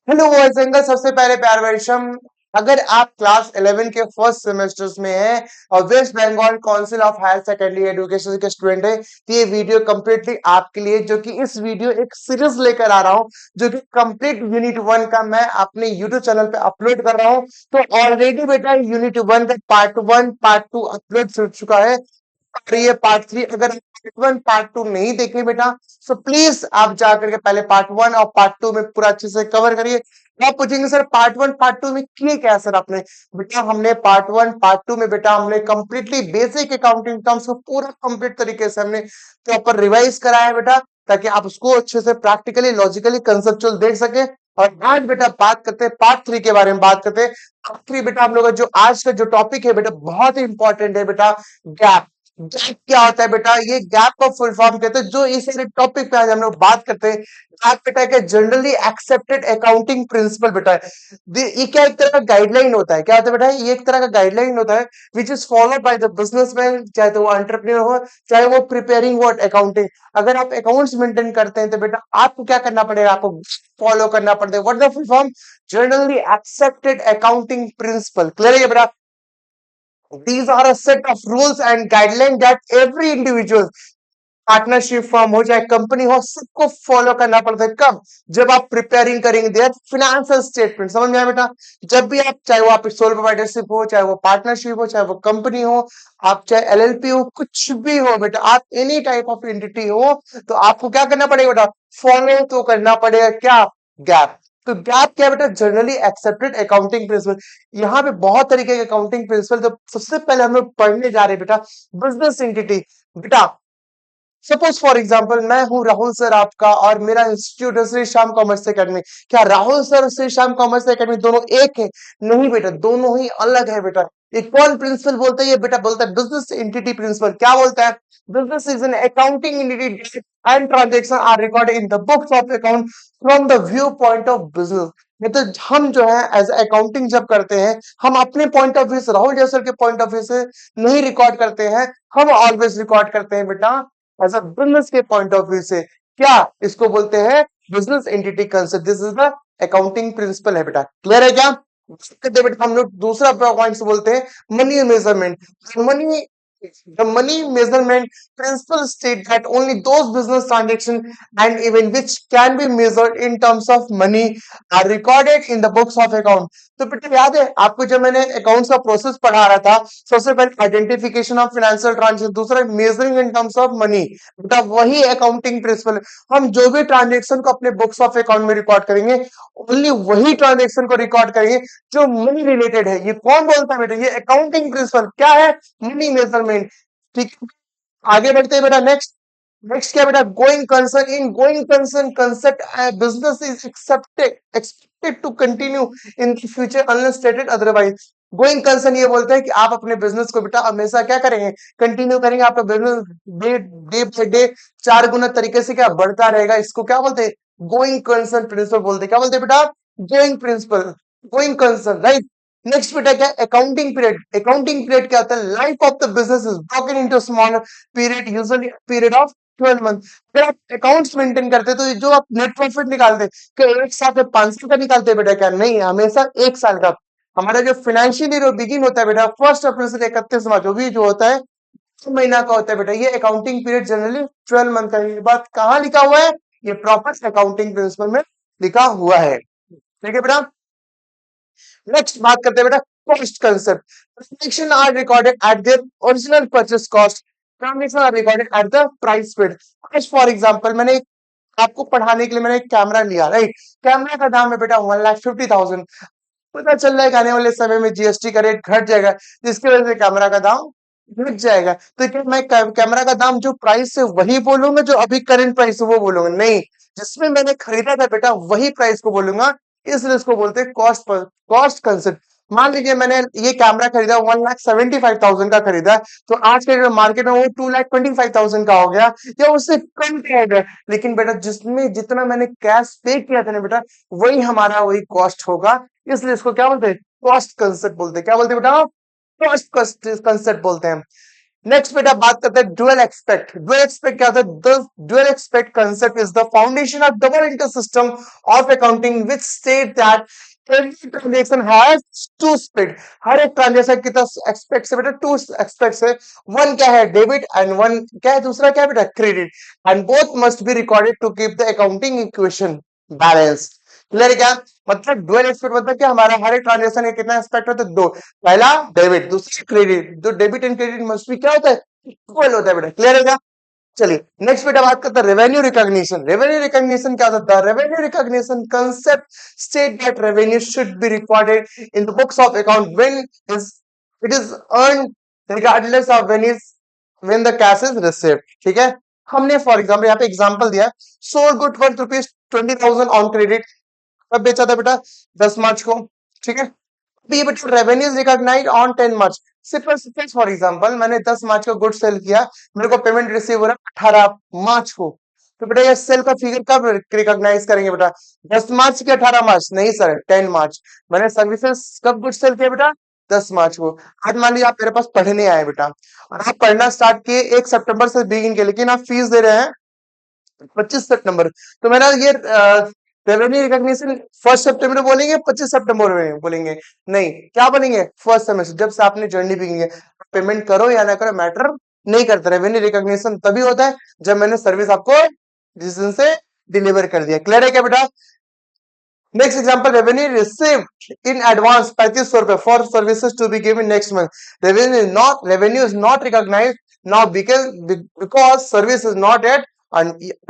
Hello boys angle. सबसे पहले प्यार वेलकम। अगर आप क्लास 11 के फर्स्ट सेमेस्टर्स में हैं और West Bengal council of higher secondary education के स्टूडेंट हैं तो ये वीडियो कंप्लीटली आपके लिए, जो कि इस वीडियो एक सीरीज लेकर आ रहा हूं जो कि कंप्लीट यूनिट 1 का मैं अपने यूट्यूब चैनल पे अपलोड कर रहा हूं। तो ऑलरेडी बेटा यूनिट 1 का पार्ट 1 पार्ट 2 अपलोड हो चुका है और ये पार्ट 3। अगर पार्ट 1 पार्ट 2 नहीं देखे बेटा तो प्लीज आप जाकर के पहले पार्ट 1 और पार्ट 2 में पूरा अच्छे से कवर करिए। आप पूछेंगे सर पार्ट 1 पार्ट 2 में किए क्या सर आपने? बेटा हमने पार्ट 1 पार्ट 2 में बेटा हमने कंप्लीटली बेसिक अकाउंटिंग टर्म्स को पूरा कंप्लीट तरीके से हमने प्रॉपर रिवाइज कराया है बेटा, ताकि आप उसको अच्छे से प्रैक्टिकली लॉजिकली कंसेप्चुअल देख सके। और आज बेटा बात करते हैं पार्ट 3 के बारे में। बात करते हैं पार्ट 3 बेटा। हम लोग का जो आज का जो टॉपिक है बेटा बहुत ही इंपॉर्टेंट है बेटा, गैप। गैप क्या होता है बेटा? ये गैप का फुल फॉर्म कहते हैं। जो इस टॉपिक पे आज हम लोग बात करते हैं, गैप बेटा क्या जनरली एक्सेप्टेड अकाउंटिंग प्रिंसिपल बेटा है। ये क्या एक तरह का गाइडलाइन होता है? क्या होता है बेटा? ये एक तरह का गाइडलाइन होता है which is followed by the businessman, चाहे तो वो एंटरप्रेन्योर हो चाहे वो प्रिपेयरिंग व्हाट अकाउंटिंग। अगर आप अकाउंट्स मेंटेन करते हैं तो बेटा आपको क्या करना पड़ेगा? आपको फॉलो करना पड़ेगा what the full form, generally accepted accounting principle. Clear है बेटा? These are a set of rules and guidelines that every individual, partnership form हो चाहे कंपनी हो, सबको फॉलो करना पड़ता है। कब? जब आप प्रिपेयरिंग करेंगे देयर फिनेंशियल स्टेटमेंट। समझ में आया बेटा? जब भी आप, चाहे वो आप सोल प्रोप्राइटरशिप हो, चाहे वो पार्टनरशिप हो, चाहे वो कंपनी हो, आप चाहे एलएलपी हो, कुछ भी हो बेटा, आप एनी टाइप ऑफ एंटिटी हो, तो आपको क्या करना पड़ेगा बेटा? फॉलो तो करना पड़ेगा क्या? गैप। तो गैप क्या बेटा? Generally accepted accounting principle. यहाँ पे बहुत तरीके के अकाउंटिंग प्रिंसिपल, तो सबसे पहले हम लोग पढ़ने जा रहे हैं बेटा बिजनेस एंटिटी। बेटा सपोज फॉर एग्जाम्पल मैं हूं राहुल सर आपका और मेरा इंस्टीट्यूट है श्री श्याम कॉमर्स एकेडमी। क्या राहुल सर और श्री श्याम कॉमर्स एकेडमी दोनों एक है? नहीं बेटा, दोनों ही अलग है बेटा। ये कौन प्रिंसिपल बोलता है? ये बेटा बोलता है बिजनेस एंटिटी प्रिंसिपल। क्या बोलता है? Business is an accounting entity and transaction are recorded in the books of account from the view point of business. मतलब हम जो है एज अकाउंटिंग जब करते हैं, हम अपने पॉइंट ऑफ व्यू से, राहुल जैसर के पॉइंट ऑफ व्यू से नहीं रिकॉर्ड करते हैं। हम ऑलवेज रिकॉर्ड करते हैं बेटा एज अ बिजनेस के पॉइंट ऑफ व्यू से। क्या इसको बोलते हैं? Business entity concept. This is the accounting principle है बेटा। क्लियर है क्या? कहते हैं बेटा हम लोग दूसरा पॉइंट बोलते हैं money measurement. Money, the money measurement principle state that only those business transaction and even which can be measured in terms of money are recorded in the books of account। तो बेटा याद है आपको जब मैंने accounts का process पढ़ा रहा था, सबसे पहले आइडेंटिफिकेशन ऑफ फाइनेंशियल ट्रांजेक्शन, दूसरा measuring in terms of money. बेटा वही अकाउंटिंग प्रिंसिपल। हम जो भी ट्रांजेक्शन को अपने बुक्स ऑफ अकाउंट में रिकॉर्ड करेंगे, ओनली वही ट्रांजेक्शन को रिकॉर्ड करेंगे जो मनी रिलेटेड है। ये कौन बोलता है बेटा? ये अकाउंटिंग प्रिंसिपल। क्या है? Money measurement. ठीक है, आगे बढ़ते हैं बेटा। नेक्स्ट नेक्स्ट क्या बेटा? Going concern. In going concern concept business is expected to continue in the future unless stated otherwise. Going concern ये बोलता है कि आप अपने बिजनेस को बेटा हमेशा क्या करेंगे? कंटिन्यू करेंगे। आपका business day day by day 4 गुना तरीके से क्या बढ़ता रहेगा। इसको क्या बोलते हैं? गोइंग कंसर्न प्रिंसिपल बोलते हैं। क्या बोलते हैं बेटा? Going principle, going concern, right. Next बेटा क्या? Accounting period. अकाउंटिंग पीरियड क्या होता है? Life of the business is broken into smaller period, usually period of 12 month. अगर आप अकाउंट्स मेंटेन करते तो जो आप नेट प्रॉफिट निकालते, क्या एक साल में 5 साल का निकालते बेटा? क्या नहीं, हमेशा 1 साल का। हमारा जो फाइनेंशियल ईयर बिगिन होता है बेटा 1 अप्रैल से 31 मार्च, जो भी जो होता है 6 महीना का होता है बेटा। ये अकाउंटिंग पीरियड जनरली 12 मंथ का। ये बात कहाँ लिखा हुआ है? ये प्रॉपर अकाउंटिंग प्रिंसिपल में लिखा हुआ है। ठीक है बेटा। नेक्स्ट बात करते हैं बेटा cost concept. Transaction are recorded at their original purchase cost. Transaction are recorded at the price paid. आज फॉर एग्जांपल मैंने आपको पढ़ाने के लिए मैंने एक कैमरा लिया, राइट। कैमरा का दाम है बेटा 1,50,000। पता चल रहा है कि आने वाले समय में जीएसटी का रेट घट जाएगा, जिसकी वजह से कैमरा का दाम घट जाएगा। तो क्या मैं कैमरा का दाम जो प्राइस है वही बोलूंगा, जो अभी करंट प्राइस है वो बोलूंगा? नहीं, जिसमें मैंने खरीदा था बेटा वही प्राइस को बोलूंगा। इसलिए इसको बोलते हैं कॉस्ट, कॉस्ट कंसेप्ट। मान लीजिए मैंने ये कैमरा खरीदा 1,75,000 का खरीदा, तो आज के मार्केट में वो 2,25,000 का हो गया या उससे कम का हो गया। लेकिन बेटा जिसमें जितना मैंने कैश पे किया था ना बेटा, वही हमारा वही कॉस्ट होगा। इसलिए इसको क्या बोलते हैं? कॉस्ट कंसेप्ट बोलते हैं। क्या बोलते हैं बेटा? कॉस्ट कंसेप्ट बोलते हैं। नेक्स्ट बेटा बात करते हैं डुअल एक्सपेक्ट। डुअल एक्सपेक्ट क्या होता है? The dual expect concept is the foundation of double inter system of accounting which state that every transaction has two speed। हर एक ट्रांजेक्शन की तरफ एक्सपेक्ट से बेटा टू एक्सपेक्ट है। वन क्या है? डेबिट एंड वन क्या है? दूसरा क्या है बेटा? Credit. And both must be recorded to keep the accounting equation balance. Clear है क्या? मतलब डुअल एक्सपेक्ट मतलब क्या? हमारा हर एक ट्रांजेक्शन का कितना एक्सपेक्ट होता है? दो। पहला डेबिट, दूसरा क्रेडिट। जो debit and credit must be क्या होता है? इक्वल होता है बेटा। क्लियर है क्या? चलिए नेक्स्ट बेटा बात करते हैं रेवेन्यू रिकॉग्निशन। रेवेन्यू रिकॉग्निशन क्या होता है? Revenue recognition concept state that revenue should be recorded in the books of account when is it is earn regardless of when the cash is received. ठीक है, हमने फॉर एग्जांपल यहाँ पे example दिया, sold good worth rupees 20,000 on credit. कब बेचा था बेटा? 10 मार्च को। ठीक है, ये बेटा रेवेन्यू इज रिकॉग्नाइज्ड ऑन 10 मार्च। सिर्फ फॉर एग्जांपल मैंने 10 मार्च को गुड सेल किया, मेरे को पेमेंट रिसीव हो रहा है 18 मार्च को। तो बेटा ये सेल का फिगर कब रिकॉग्नाइज करेंगे बेटा? 10 मार्च के 18 मार्च? नहीं सर, 10 मार्च। मैंने सर्विसेज कब गुड सेल किया बेटा? 10 मार्च को। आज मान लीजिए आप मेरे पास पढ़ने आए बेटा, और आप पढ़ना स्टार्ट किए 1 सितंबर से बिगिन के, लेकिन आप फीस दे रहे हैं 25 सितंबर। तो मेरा ये रेवेन्यू रिकॉग्निशन 1 सितंबर बोलेंगे, 25 सितंबर में बोलेंगे? नहीं, क्या बोलेंगे? फर्स्ट सेमेस्टर, जब से आपने जर्नी बिगिन है। पेमेंट करो या ना करो मैटर नहीं करता। रेवेन्यू रिकॉग्निशन तभी होता है जब मैंने सर्विस आपको जिस दिन से डिलीवर कर दिया। क्लियर है क्या बेटा? Next example, revenue received in advance 3500 रुपए for services to be given next month. Revenue is not recognised now because service is not yet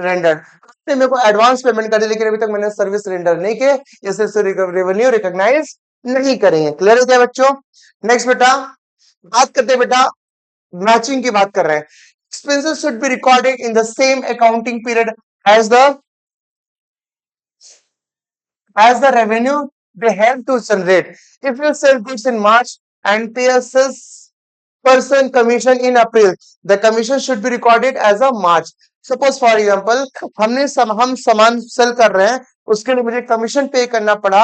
rendered. मेरे को एडवांस पेमेंट कर दी, लेकिन अभी तक मैंने सर्विस रेंडर नहीं किए, इससे रेवेन्यू रिकॉग्नाइज नहीं करेंगे। क्लियर है क्या बच्चों? नेक्स्ट बेटा बात करते हैं बेटा मैचिंग की बात कर रहे हैं। Expenses should be recorded in the same accounting period as the revenue they have to generate. If you sell goods in March and pay a sales person commission in April, the commission should be recorded as a March. Suppose for example हम सामान cell कर रहे हैं, उसके लिए मुझे commission पे करना पड़ा।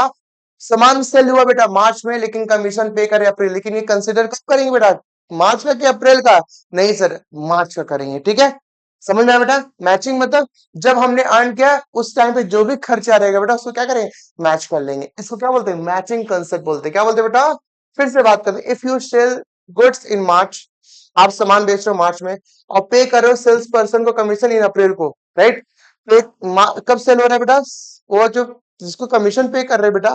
सामान सेल हुआ बेटा मार्च में, लेकिन कमीशन पे करे अप्रैल। लेकिन ये कंसिडर कब करेंगे बेटा? मार्च का कि अप्रैल का? नहीं सर, मार्च का करेंगे। ठीक है, समझ में आया बेटा? मैचिंग मतलब जब हमने अर्न किया उस टाइम पे जो भी खर्चा रहेगा बेटा उसको क्या करेंगे? मैच कर लेंगे। इसको क्या बोलते हैं? मैचिंग कंसेप्ट बोलते हैं। क्या बोलते हैं बेटा? फिर से बात करते हैं। If you sell goods in March, आप सामान बेच रहे हो मार्च में और पे कर रहे हो सेल्स पर्सन को कमीशन इन अप्रैल को, राइट? तो कब सेल हो रहा है बेटा? वो जो जिसको कमीशन पे कर रहे हैं बेटा,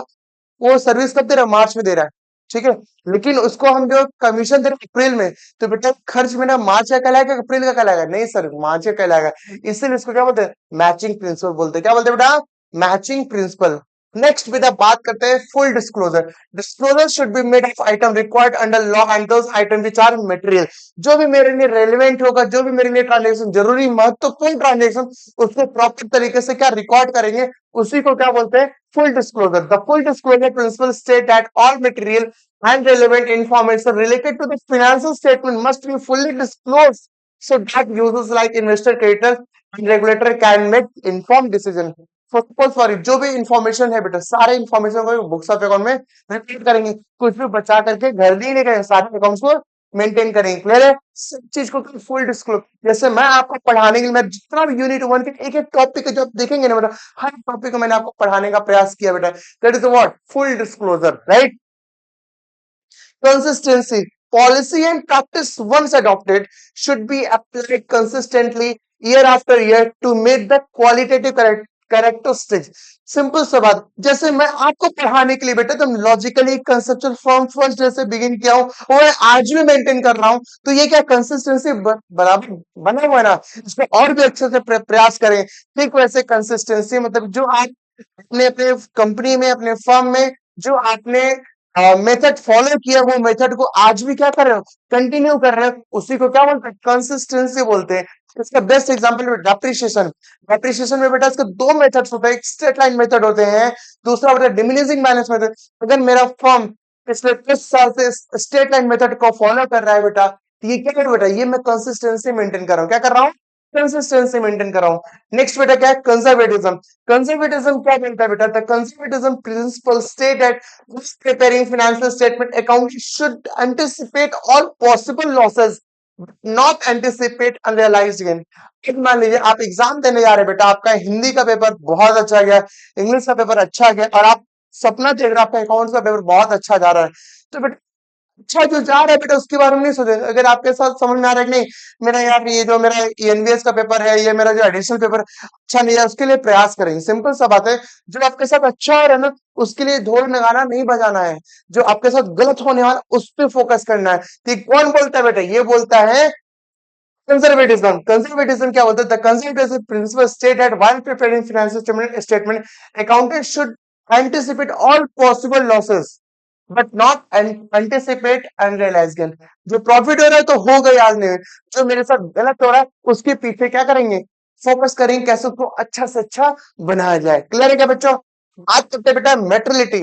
वो सर्विस कब दे रहा है? मार्च में दे रहा है। ठीक है, लेकिन उसको हम जो कमीशन दे रहे हैं अप्रैल में, तो बेटा खर्च में ना मार्च का कहलाएगा अप्रैल का कहलाएगा? नहीं सर, मार्च का कहलाएगा। इसीलिए इसको क्या बोलते हैं? मैचिंग प्रिंसिपल बोलते हैं। क्या बोलते हैं बेटा? Matching principal. नेक्स्ट बेटा बात करते हैं full disclosure. Disclosure should be made of item required under law and those item which are material. जो भी मेरे लिए रेलिवेंट होगा, जो भी मेरे लिए ट्रांजेक्शन जरूरी महत्वपूर्ण ट्रांजेक्शन, उसको प्रॉपर तरीके से क्या रिकॉर्ड करेंगे, उसी को क्या बोलते हैं? Full disclosure. The full disclosure principle state that all material and relevant information related to the financial statement must be fully disclosed so that users like investor, creditors and regulator can make informed decision. Sorry, जो भी information है बेटा, सारे information को books of account में repeat करेंगे, कुछ भी बचा करके घर नहीं लेकर सारे अकाउंट्स को मेंटेन करेंगे। क्लियर है? सब चीज को फुल डिस्क्लोज। जैसे मैं आपको पढ़ाने के लिए, मैं जितना भी यूनिट 1 के एक एक टॉपिक जो आप देखेंगे ना बेटा, हर टॉपिक को मैंने आपको पढ़ाने का प्रयास किया बेटा। That is what? Full disclosure, right? Consistency. Policy and practice once adopted should be applied consistently year after year to meet the qualitative characteristics. Simple सा बात, जैसे मैं आपको पढ़ाने के लिए बेटा तुम लॉजिकली कंसेप्चुअल फॉर्म फर्स्ट जैसे बिगिन किया हूं और मैं आज भी मेंटेन कर रहा हूं, तो ये क्या कंसिस्टेंसी बराबर बना हुआ है ना? इसको और भी अच्छे से प्रयास करें। ठीक वैसे कंसिस्टेंसी मतलब जो आप अपने अपने कंपनी में, अपने फर्म में जो आपने मेथड फॉलो किया, वो मेथड को आज भी क्या कर रहे हो? कंटिन्यू कर रहे हो, उसी को क्या बोलते हैं? कंसिस्टेंसी बोलते हैं। इसका बेस्ट एग्जांपल है डेप्रिसिएशन। डेप्रिसिएशन में बेटा इसके दो मेथड्स होते हैं, एक स्ट्रेट लाइन मेथड होते हैं, दूसरा होता है डिमिनिशिंग बैलेंस मेथड। अगर मेरा फर्म पिछले 30 साल से स्ट्रेट लाइन मेथड को फॉलो कर रहा है बेटा, तो ये क्या है बेटा? ये मैं कंसिस्टेंसी मेंटेन कर रहा हूँ। क्या कर रहा हूँ? कंसिस्टेंसी मेंटेन कर रहा हूँ। नेक्स्ट बेटा क्या है? कंजर्वेटिज्म। कंजर्वेटिज्म क्या बोलता है बेटा? The conservatism principle state that preparing financial statement account should anticipate all possible losses not anticipate unrealised gain. एक मान लीजिए आप एग्जाम देने जा रहे हैं बेटा, आपका हिंदी का पेपर बहुत अच्छा गया, इंग्लिश का पेपर अच्छा गया, और आप सपना देख रहे हैं आपका अकाउंट्स का पेपर बहुत अच्छा जा रहा है, तो बेटा अच्छा जो जा रहा है बेटा उसके बारे में नहीं सोचे। अगर आपके साथ समझ में आ रहा है कि नहीं, मेरा यार ये जो मेरा एनबीएस का पेपर है, ये मेरा जो एडिशनल पेपर अच्छा नहीं है, उसके लिए प्रयास करेंगे। सिंपल सा बात है, जो आपके साथ अच्छा हो रहा है ना, उसके लिए ढोल नगाना नहीं बजाना है। जो आपके साथ गलत होने वाला उस पर फोकस करना है। तो ये कौन बोलता है बेटा? ये बोलता है कंजर्वेटिज्म। कंजर्वेटिज्म क्या बोलता है? The conservative principal state that while preparing financial statement accountant should anticipate all possible losses but not anticipate unrealised gain. जो प्रॉफिट हो रहा है तो हो गई, आज नहीं। जो मेरे साथ गलत हो रहा है उसके पीछे क्या करेंगे? फोकस करेंगे कैसे उसको अच्छा से अच्छा बनाया जाए। क्लियर है क्या बच्चों? बात करते हैं बेटा materiality.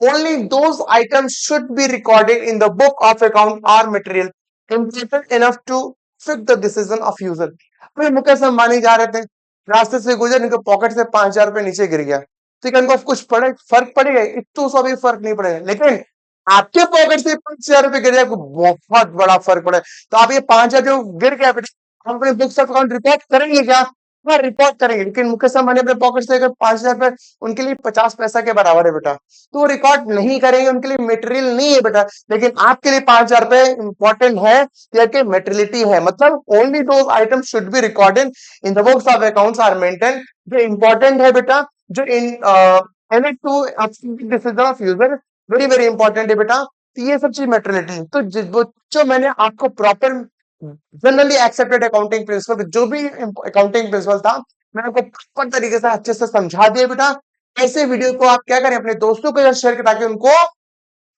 Only those items should be recorded in the book of account are material important enough to fit the decision of user। अभी मुकेश अंबानी जा रहे थे, रास्ते से गुजर, इनके पॉकेट से 5,000 रुपए नीचे गिर गया, ठीक है, इनको कुछ फर्क पड़ेगा? इतना सा भी फर्क नहीं पड़ेगा। लेकिन आपके पॉकेट से 5,000 रुपए गिर जाए, बहुत बड़ा फर्क पड़े। तो आप ये 5,000 जो गिर गया बेटा, हम अपने बुक्स ऑफ अकाउंट रिपोर्ट करेंगे क्या? हाँ रिपोर्ट करेंगे, लेकिन मुकेश अंबानी अपने पॉकेट से अगर 5,000 रुपए, उनके लिए 50 पैसा के बराबर है बेटा, तो वो रिकॉर्ड नहीं करेंगे, उनके लिए मेटेरियल नहीं है बेटा। लेकिन आपके लिए 5,000 रुपए इंपॉर्टेंट है, या कि मेटेरियलिटी है। मतलब ओनली दो item should be recorded in the books of accounts are maintain, जो इंपॉर्टेंट है बेटा, जो in to decision of user, very very important है बेटा। तो ये सब चीज मेटेरियलिटी। तो जो मैंने आपको proper generally accepted accounting principle, जो भी अकाउंटिंग प्रिंसिपल था, मैंने आपको प्रॉपर तरीके से अच्छे से समझा दिया बेटा। ऐसे वीडियो को आप क्या करें, अपने दोस्तों के साथ शेयर करें, ताकि उनको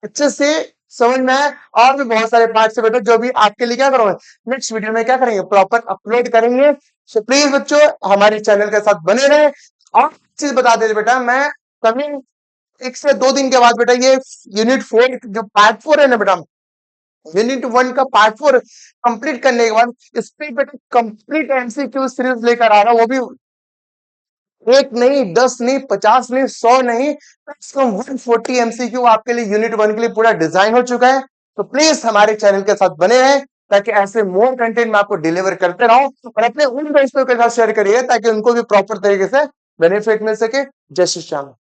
अच्छे से समझ में आए। और भी बहुत सारे पार्ट से बेटा जो भी आपके लिए क्या करोगे, नेक्स्ट वीडियो में क्या करेंगे, प्रॉपर अपलोड करेंगे। सो प्लीज बच्चों हमारे चैनल के साथ बने रहे। और चीज बता दे बेटा, मैं कमिंग 1 से 2 दिन के बाद बेटा ये यूनिट 4 जो पार्ट 4 है ना बेटा, यूनिट 1 का पार्ट 4 कंप्लीट करने के बाद इस पे बेटा कंप्लीट एमसीक्यू सीरीज लेकर आ रहा हूं। वो भी एक नहीं, 10 नहीं, 50 नहीं, 100 नहीं, कम से कम 140 एमसीक्यू आपके लिए यूनिट 1 के लिए पूरा डिजाइन हो चुका है। तो प्लीज हमारे चैनल के साथ बने रहें, ताकि ऐसे मोर कंटेंट मैं आपको डिलीवर करते रहूं। और अपने उन दोस्तों के साथ शेयर करिए, ताकि उनको भी प्रॉपर तरीके से बेनिफिट मिल सके। जय श्री श्याम।